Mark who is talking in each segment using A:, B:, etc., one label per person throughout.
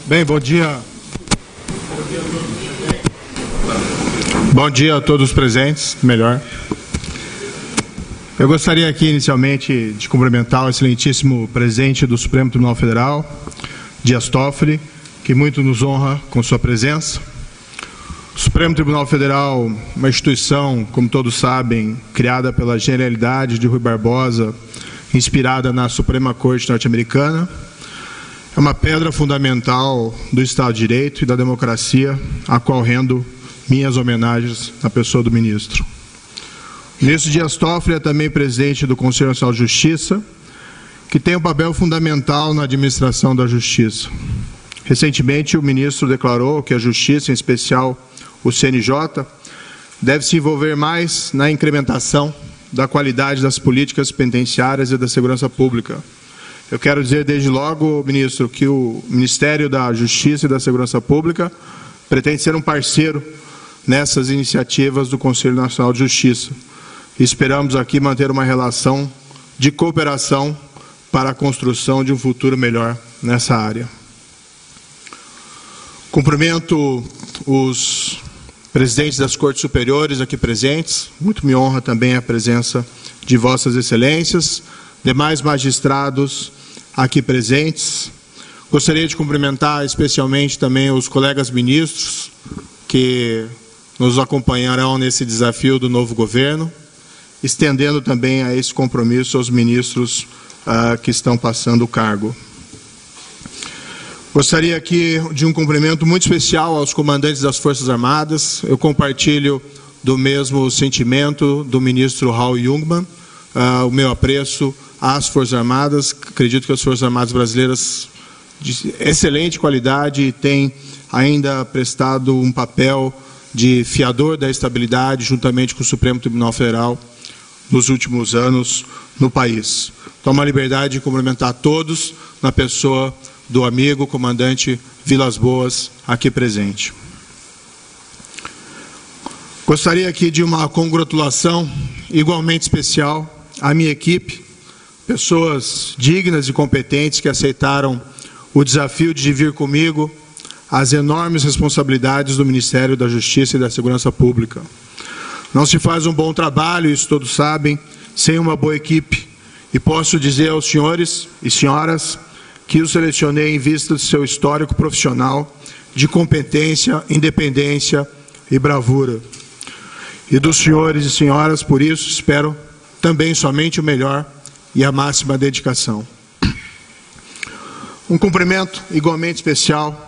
A: Bem, bom dia. Bom dia a todos os presentes, melhor. Eu gostaria aqui, inicialmente, de cumprimentar o excelentíssimo presidente do Supremo Tribunal Federal, Dias Toffoli, que muito nos honra com sua presença. O Supremo Tribunal Federal, uma instituição, como todos sabem, criada pela genialidade de Rui Barbosa, inspirada na Suprema Corte norte-americana, é uma pedra fundamental do Estado de Direito e da democracia, a qual rendo minhas homenagens na pessoa do ministro. O ministro Dias Toffoli é também presidente do Conselho Nacional de Justiça, que tem um papel fundamental na administração da justiça. Recentemente, o ministro declarou que a justiça, em especial o CNJ, deve se envolver mais na incrementação da qualidade das políticas penitenciárias e da segurança pública. Eu quero dizer desde logo, ministro, que o Ministério da Justiça e da Segurança Pública pretende ser um parceiro nessas iniciativas do Conselho Nacional de Justiça. E esperamos aqui manter uma relação de cooperação para a construção de um futuro melhor nessa área. Cumprimento os presidentes das Cortes Superiores aqui presentes. Muito me honra também a presença de Vossas Excelências, demais magistrados aqui presentes. Gostaria de cumprimentar especialmente também os colegas ministros que nos acompanharão nesse desafio do novo governo, estendendo também a esse compromisso aos ministros que estão passando o cargo. Gostaria aqui de um cumprimento muito especial aos comandantes das Forças Armadas. Eu compartilho do mesmo sentimento do ministro Raul Jungmann, o meu apreço às Forças Armadas. Acredito que as Forças Armadas brasileiras de excelente qualidade têm ainda prestado um papel de fiador da estabilidade juntamente com o Supremo Tribunal Federal nos últimos anos no país. Tomo a liberdade de cumprimentar todos na pessoa do amigo comandante Vilas Boas aqui presente. Gostaria aqui de uma congratulação igualmente especial à minha equipe, pessoas dignas e competentes que aceitaram o desafio de vir comigo às enormes responsabilidades do Ministério da Justiça e da Segurança Pública. Não se faz um bom trabalho, isso todos sabem, sem uma boa equipe. E posso dizer aos senhores e senhoras que o selecionei em vista do seu histórico profissional de competência, independência e bravura. E dos senhores e senhoras, por isso, espero também somente o melhor e a máxima dedicação. Um cumprimento igualmente especial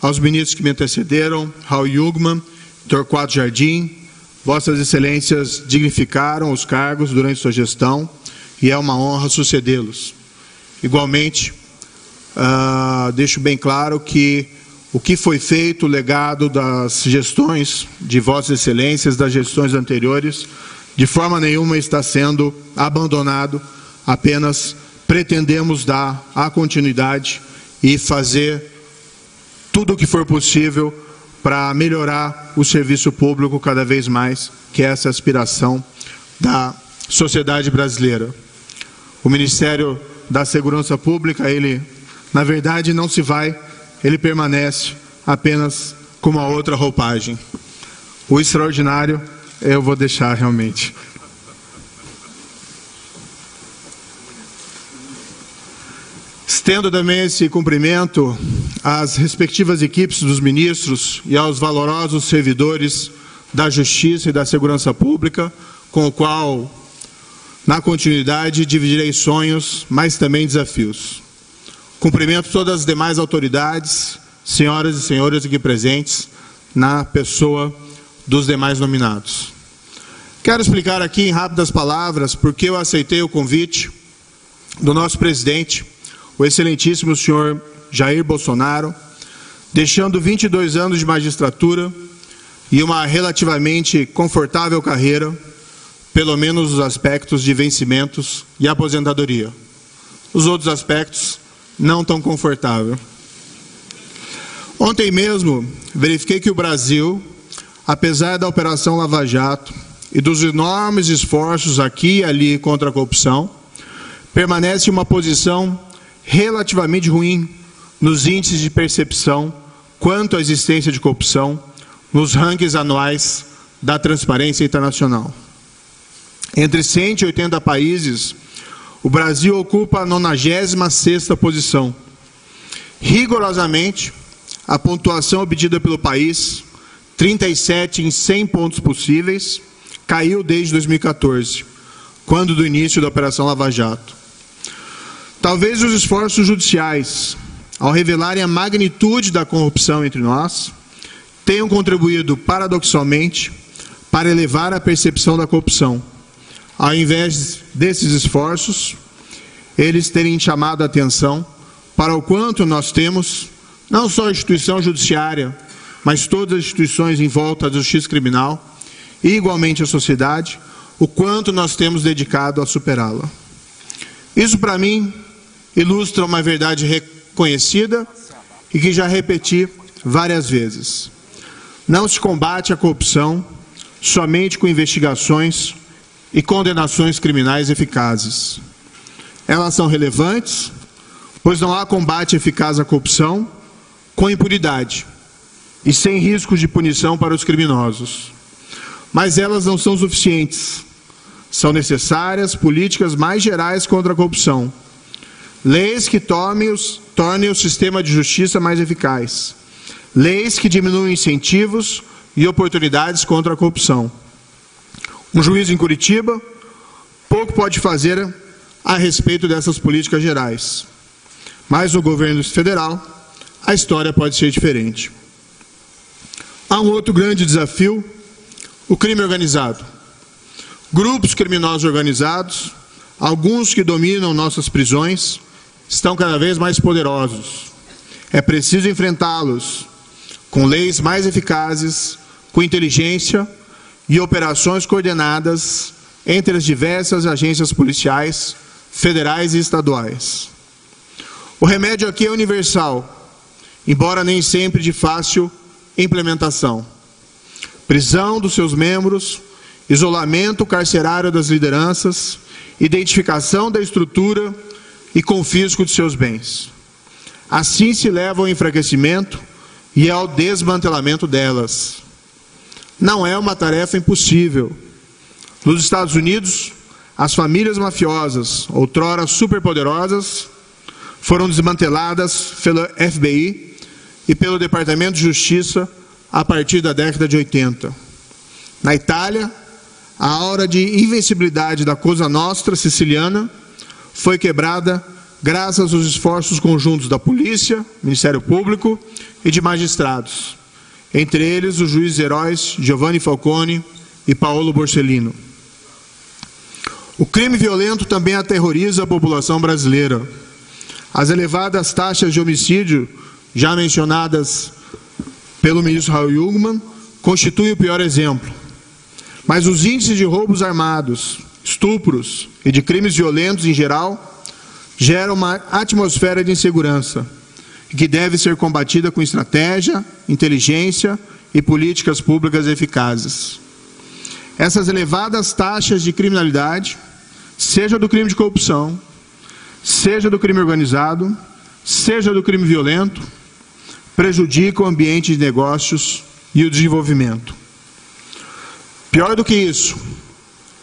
A: aos ministros que me antecederam, Raul Jungmann, Torquato Jardim. Vossas Excelências dignificaram os cargos durante sua gestão e é uma honra sucedê-los. Igualmente, deixo bem claro que o que foi feito, o legado das gestões de Vossas Excelências, das gestões anteriores, de forma nenhuma está sendo abandonado, apenas pretendemos dar a continuidade e fazer tudo o que for possível para melhorar o serviço público cada vez mais, que é essa aspiração da sociedade brasileira. O Ministério da Segurança Pública, ele, na verdade, não se vai, ele permanece apenas com uma outra roupagem. O extraordinário eu vou deixar realmente. Estendo também esse cumprimento às respectivas equipes dos ministros e aos valorosos servidores da Justiça e da Segurança Pública, com o qual, na continuidade, dividirei sonhos, mas também desafios. Cumprimento todas as demais autoridades, senhoras e senhores aqui presentes, na pessoa dos demais nominados. Quero explicar aqui em rápidas palavras porque eu aceitei o convite do nosso presidente, o excelentíssimo senhor Jair Bolsonaro, deixando 22 anos de magistratura e uma relativamente confortável carreira, pelo menos os aspectos de vencimentos e aposentadoria. Os outros aspectos não tão confortável. Ontem mesmo, verifiquei que o Brasil, apesar da Operação Lava Jato e dos enormes esforços aqui e ali contra a corrupção, permanece em uma posição relativamente ruim nos índices de percepção quanto à existência de corrupção nos rankings anuais da Transparência Internacional. Entre 180 países, o Brasil ocupa a 96ª posição. Rigorosamente, a pontuação obtida pelo país, 37 em 100 pontos possíveis, caiu desde 2014, quando do início da Operação Lava Jato. Talvez os esforços judiciais, ao revelarem a magnitude da corrupção entre nós, tenham contribuído, paradoxalmente, para elevar a percepção da corrupção. Ao invés desses esforços, eles terem chamado a atenção para o quanto nós temos, não só a instituição judiciária, mas todas as instituições em volta da justiça criminal, e igualmente a sociedade, o quanto nós temos dedicado a superá-la. Isso, para mim, ilustra uma verdade reconhecida e que já repeti várias vezes. Não se combate a corrupção somente com investigações e condenações criminais eficazes. Elas são relevantes, pois não há combate eficaz à corrupção com impunidade e sem riscos de punição para os criminosos. Mas elas não são suficientes. São necessárias políticas mais gerais contra a corrupção. Leis que tornem o sistema de justiça mais eficaz. Leis que diminuem incentivos e oportunidades contra a corrupção. Um juiz em Curitiba pouco pode fazer a respeito dessas políticas gerais. Mas no governo federal, a história pode ser diferente. Há um outro grande desafio, o crime organizado. Grupos criminosos organizados, alguns que dominam nossas prisões, estão cada vez mais poderosos. É preciso enfrentá-los com leis mais eficazes, com inteligência e operações coordenadas entre as diversas agências policiais, federais e estaduais. O remédio aqui é universal, embora nem sempre de fácil implementação. Prisão dos seus membros, isolamento carcerário das lideranças, identificação da estrutura e confisco de seus bens. Assim se leva ao enfraquecimento e ao desmantelamento delas. Não é uma tarefa impossível. Nos Estados Unidos, as famílias mafiosas, outrora superpoderosas, foram desmanteladas pela FBI e pelo Departamento de Justiça a partir da década de 80. Na Itália, a aura de invencibilidade da Cosa Nostra siciliana foi quebrada graças aos esforços conjuntos da polícia, Ministério Público e de magistrados, entre eles os juízes heróis Giovanni Falcone e Paolo Borsellino. O crime violento também aterroriza a população brasileira. As elevadas taxas de homicídio, já mencionadas pelo ministro Raul Jungmann, constituem o pior exemplo. Mas os índices de roubos armados, estupros e de crimes violentos em geral geram uma atmosfera de insegurança que deve ser combatida com estratégia, inteligência e políticas públicas eficazes. Essas elevadas taxas de criminalidade, seja do crime de corrupção, seja do crime organizado, seja do crime violento, prejudicam o ambiente de negócios e o desenvolvimento. Pior do que isso,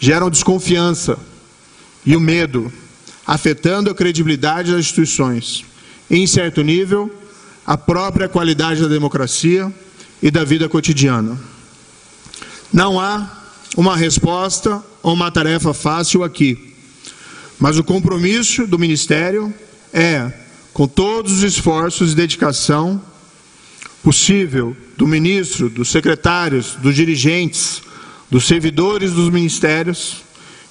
A: geram desconfiança e o medo, afetando a credibilidade das instituições e, em certo nível, a própria qualidade da democracia e da vida cotidiana. Não há uma resposta ou uma tarefa fácil aqui, mas o compromisso do Ministério é, com todos os esforços e dedicação possível do ministro, dos secretários, dos dirigentes, dos servidores dos ministérios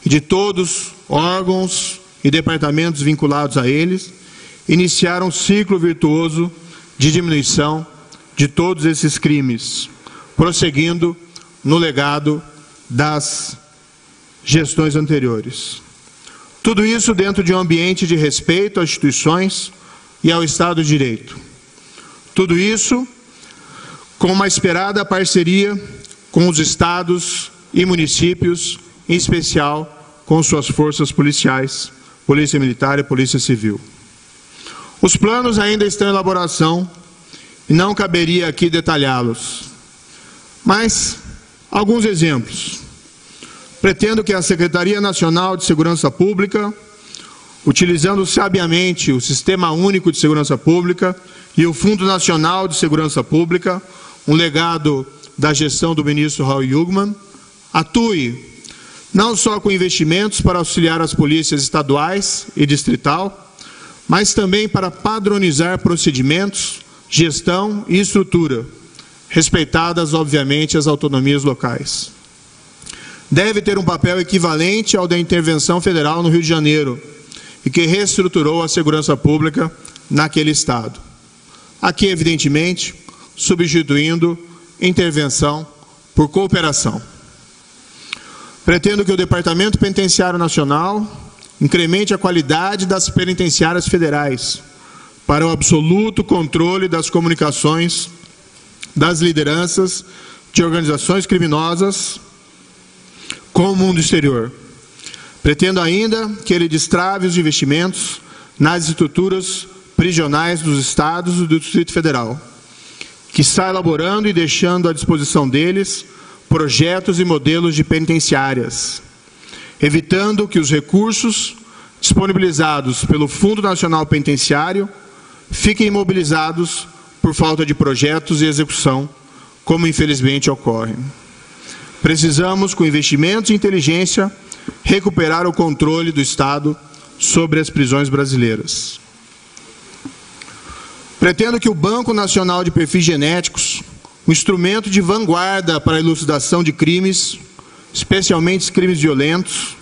A: e de todos órgãos e departamentos vinculados a eles, iniciar um ciclo virtuoso de diminuição de todos esses crimes, prosseguindo no legado das gestões anteriores. Tudo isso dentro de um ambiente de respeito às instituições e ao Estado de Direito. Tudo isso com uma esperada parceria com os estados e municípios, em especial com suas forças policiais, Polícia Militar e Polícia Civil. Os planos ainda estão em elaboração e não caberia aqui detalhá-los. Mas, alguns exemplos. Pretendo que a Secretaria Nacional de Segurança Pública, utilizando sabiamente o Sistema Único de Segurança Pública e o Fundo Nacional de Segurança Pública, um legado da gestão do ministro Raul Jungmann, atue não só com investimentos para auxiliar as polícias estaduais e distrital, mas também para padronizar procedimentos, gestão e estrutura, respeitadas, obviamente, as autonomias locais. Deve ter um papel equivalente ao da intervenção federal no Rio de Janeiro, e que reestruturou a segurança pública naquele estado. Aqui, evidentemente, substituindo intervenção por cooperação. Pretendo que o Departamento Penitenciário Nacional incremente a qualidade das penitenciárias federais para o absoluto controle das comunicações das lideranças de organizações criminosas com o mundo exterior. Pretendo ainda que ele destrave os investimentos nas estruturas prisionais dos estados e do Distrito Federal, que está elaborando e deixando à disposição deles projetos e modelos de penitenciárias, evitando que os recursos disponibilizados pelo Fundo Nacional Penitenciário fiquem imobilizados por falta de projetos e execução, como infelizmente ocorre. Precisamos, com investimentos e inteligência, recuperar o controle do Estado sobre as prisões brasileiras. Pretendo que o Banco Nacional de Perfis Genéticos, um instrumento de vanguarda para a elucidação de crimes, especialmente crimes violentos,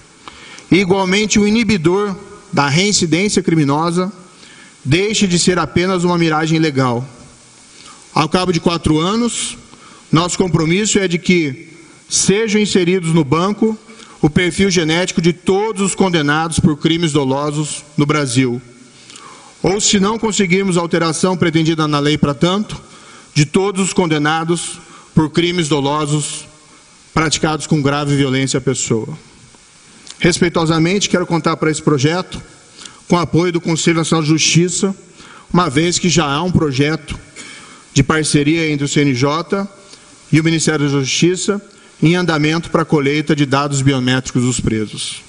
A: e igualmente o inibidor da reincidência criminosa, deixe de ser apenas uma miragem legal. Ao cabo de 4 anos, nosso compromisso é de que sejam inseridos no banco o perfil genético de todos os condenados por crimes dolosos no Brasil. Ou, se não conseguirmos a alteração pretendida na lei para tanto, de todos os condenados por crimes dolosos praticados com grave violência à pessoa. Respeitosamente, quero contar para esse projeto com o apoio do Conselho Nacional de Justiça, uma vez que já há um projeto de parceria entre o CNJ e o Ministério da Justiça em andamento para a colheita de dados biométricos dos presos.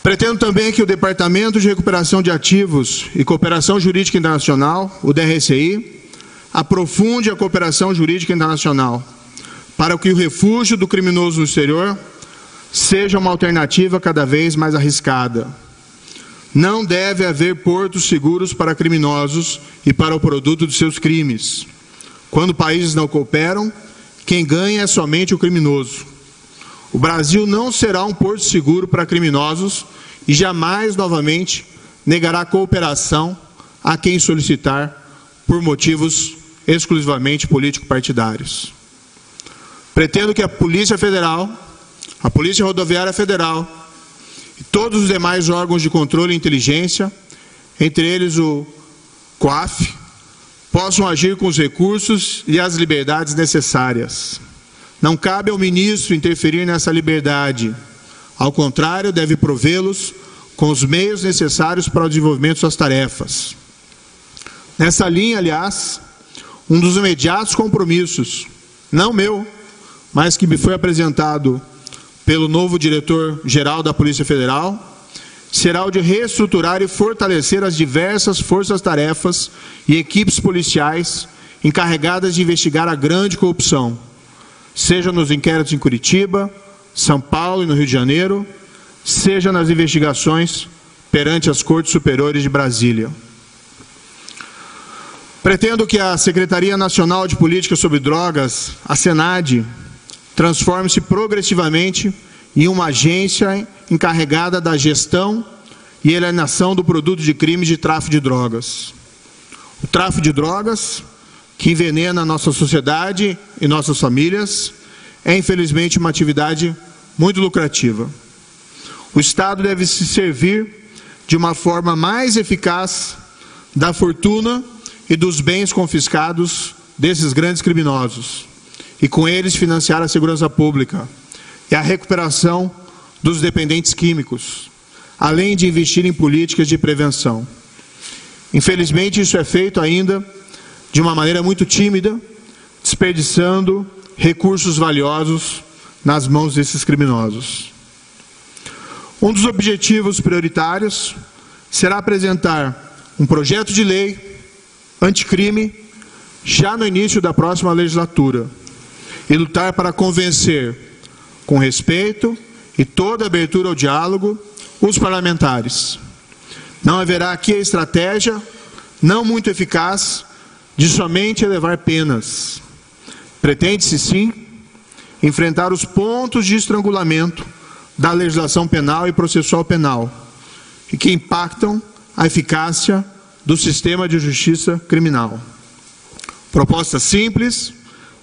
A: Pretendo também que o Departamento de Recuperação de Ativos e Cooperação Jurídica Internacional, o DRCI, aprofunde a cooperação jurídica internacional para que o refúgio do criminoso no exterior seja uma alternativa cada vez mais arriscada. Não deve haver portos seguros para criminosos e para o produto de seus crimes. Quando países não cooperam, quem ganha é somente o criminoso. O Brasil não será um porto seguro para criminosos e jamais, novamente, negará cooperação a quem solicitar por motivos exclusivamente político-partidários. Pretendo que a Polícia Federal, a Polícia Rodoviária Federal e todos os demais órgãos de controle e inteligência, entre eles o COAF, possam agir com os recursos e as liberdades necessárias. Não cabe ao ministro interferir nessa liberdade. Ao contrário, deve provê-los com os meios necessários para o desenvolvimento de suas tarefas. Nessa linha, aliás, um dos imediatos compromissos, não meu, mas que me foi apresentado pelo novo diretor-geral da Polícia Federal, será o de reestruturar e fortalecer as diversas forças-tarefas e equipes policiais encarregadas de investigar a grande corrupção, seja nos inquéritos em Curitiba, São Paulo e no Rio de Janeiro, seja nas investigações perante as Cortes Superiores de Brasília. Pretendo que a Secretaria Nacional de Política sobre Drogas, a SENAD, transforme-se progressivamente em uma agência encarregada da gestão e alienação do produto de crimes de tráfico de drogas. O tráfico de drogas, que envenena a nossa sociedade e nossas famílias, é infelizmente uma atividade muito lucrativa. O Estado deve se servir de uma forma mais eficaz da fortuna e dos bens confiscados desses grandes criminosos, e com eles financiar a segurança pública e a recuperação dos dependentes químicos, além de investir em políticas de prevenção. Infelizmente, isso é feito ainda de uma maneira muito tímida, desperdiçando recursos valiosos nas mãos desses criminosos. Um dos objetivos prioritários será apresentar um projeto de lei anticrime já no início da próxima legislatura e lutar para convencer, com respeito e toda abertura ao diálogo, os parlamentares. Não haverá aqui a estratégia, não muito eficaz, de somente elevar penas. Pretende-se, sim, enfrentar os pontos de estrangulamento da legislação penal e processual penal, e que impactam a eficácia do sistema de justiça criminal. Propostas simples,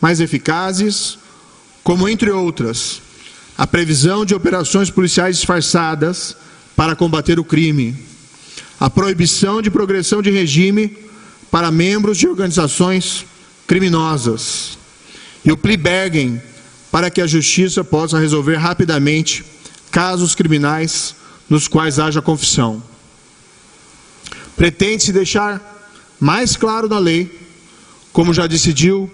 A: mas eficazes, como, entre outras, a previsão de operações policiais disfarçadas para combater o crime, a proibição de progressão de regime para membros de organizações criminosas e o plea bargain para que a justiça possa resolver rapidamente casos criminais nos quais haja confissão. Pretende-se deixar mais claro na lei, como já decidiu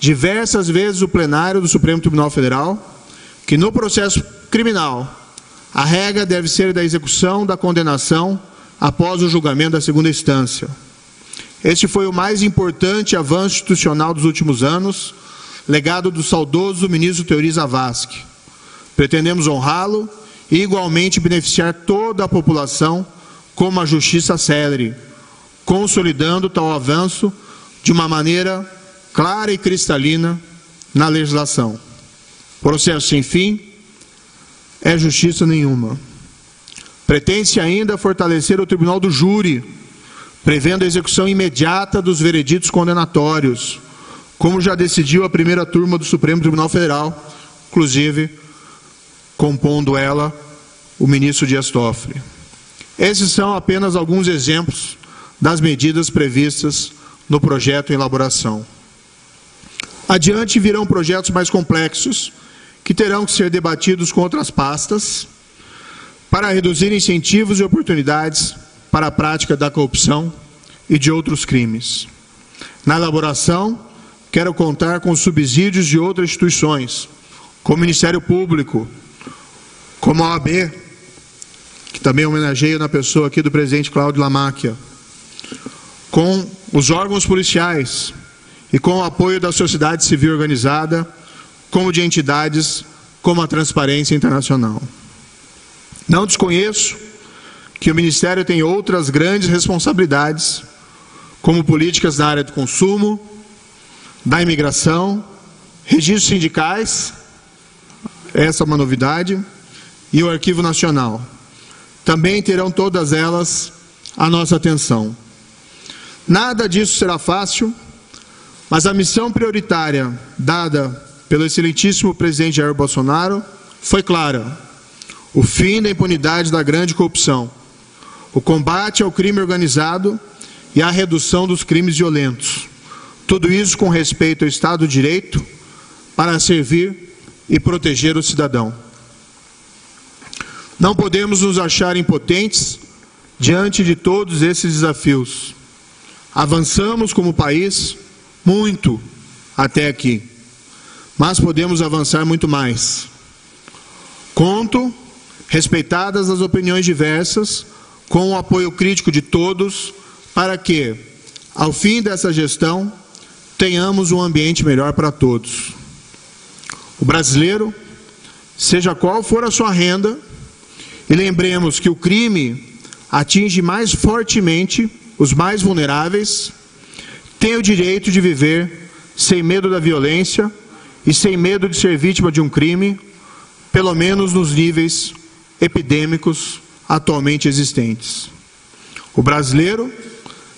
A: diversas vezes o plenário do Supremo Tribunal Federal, que no processo criminal a regra deve ser da execução da condenação após o julgamento da segunda instância. Este foi o mais importante avanço institucional dos últimos anos, legado do saudoso ministro Teori Zavascki. Pretendemos honrá-lo e igualmente beneficiar toda a população com uma justiça célere, consolidando tal avanço de uma maneira clara e cristalina na legislação. Processo sem fim é justiça nenhuma. Pretende-se ainda fortalecer o Tribunal do Júri, prevendo a execução imediata dos vereditos condenatórios, como já decidiu a primeira turma do Supremo Tribunal Federal, inclusive compondo ela o ministro Dias Toffoli. Esses são apenas alguns exemplos das medidas previstas no projeto em elaboração. Adiante virão projetos mais complexos, que terão que ser debatidos com outras pastas, para reduzir incentivos e oportunidades para a prática da corrupção e de outros crimes. Na elaboração, quero contar com os subsídios de outras instituições, como o Ministério Público, como a OAB, que também homenageia na pessoa aqui do presidente Cláudio Lamáquia, com os órgãos policiais e com o apoio da sociedade civil organizada, como de entidades como a Transparência Internacional. Não desconheço que o Ministério tem outras grandes responsabilidades, como políticas na área do consumo, da imigração, registros sindicais, essa é uma novidade, e o Arquivo Nacional. Também terão todas elas a nossa atenção. Nada disso será fácil, mas a missão prioritária dada pelo excelentíssimo presidente Jair Bolsonaro foi clara: o fim da impunidade da grande corrupção, o combate ao crime organizado e a redução dos crimes violentos. Tudo isso com respeito ao Estado de Direito, para servir e proteger o cidadão. Não podemos nos achar impotentes diante de todos esses desafios. Avançamos como país muito até aqui, mas podemos avançar muito mais. Conto, respeitadas as opiniões diversas, com o apoio crítico de todos, para que, ao fim dessa gestão, tenhamos um ambiente melhor para todos. O brasileiro, seja qual for a sua renda, e lembremos que o crime atinge mais fortemente os mais vulneráveis, tem o direito de viver sem medo da violência e sem medo de ser vítima de um crime, pelo menos nos níveis epidêmicos atualmente existentes. O brasileiro,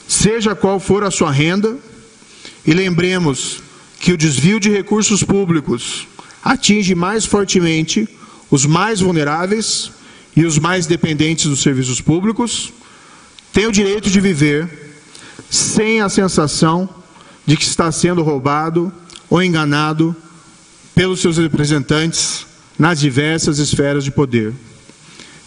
A: seja qual for a sua renda, e lembremos que o desvio de recursos públicos atinge mais fortemente os mais vulneráveis e os mais dependentes dos serviços públicos, tem o direito de viver sem a sensação de que está sendo roubado ou enganado pelos seus representantes nas diversas esferas de poder.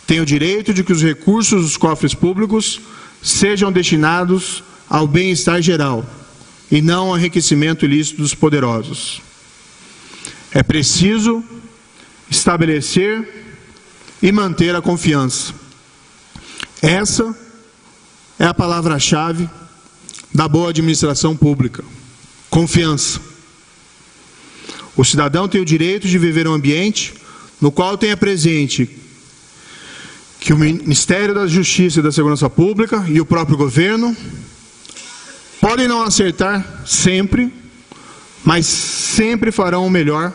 A: Tem o direito de que os recursos dos cofres públicos sejam destinados ao bem-estar geral e não ao enriquecimento ilícito dos poderosos. É preciso estabelecer e manter a confiança. Essa é a palavra-chave da boa administração pública. Confiança. O cidadão tem o direito de viver um ambiente no qual tenha presente que o Ministério da Justiça e da Segurança Pública e o próprio governo podem não acertar sempre, mas sempre farão o melhor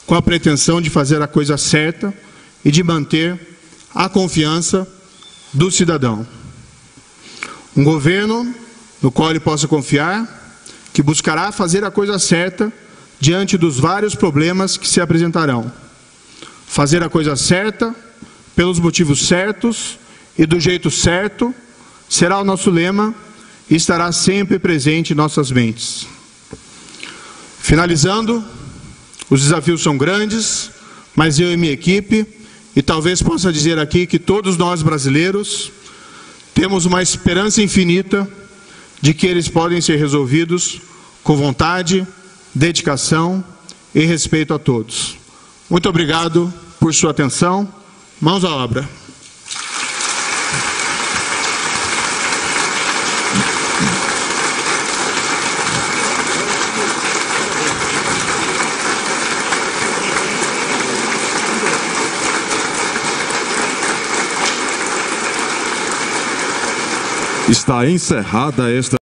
A: com a pretensão de fazer a coisa certa e de manter a confiança do cidadão. Um governo no qual ele possa confiar, que buscará fazer a coisa certa diante dos vários problemas que se apresentarão. Fazer a coisa certa, pelos motivos certos e do jeito certo, será o nosso lema e estará sempre presente em nossas mentes. Finalizando, os desafios são grandes, mas eu e minha equipe, e talvez possa dizer aqui que todos nós brasileiros, temos uma esperança infinita de que eles podem ser resolvidos com vontade, dedicação e respeito a todos. Muito obrigado por sua atenção. Mãos à obra.
B: Está encerrada esta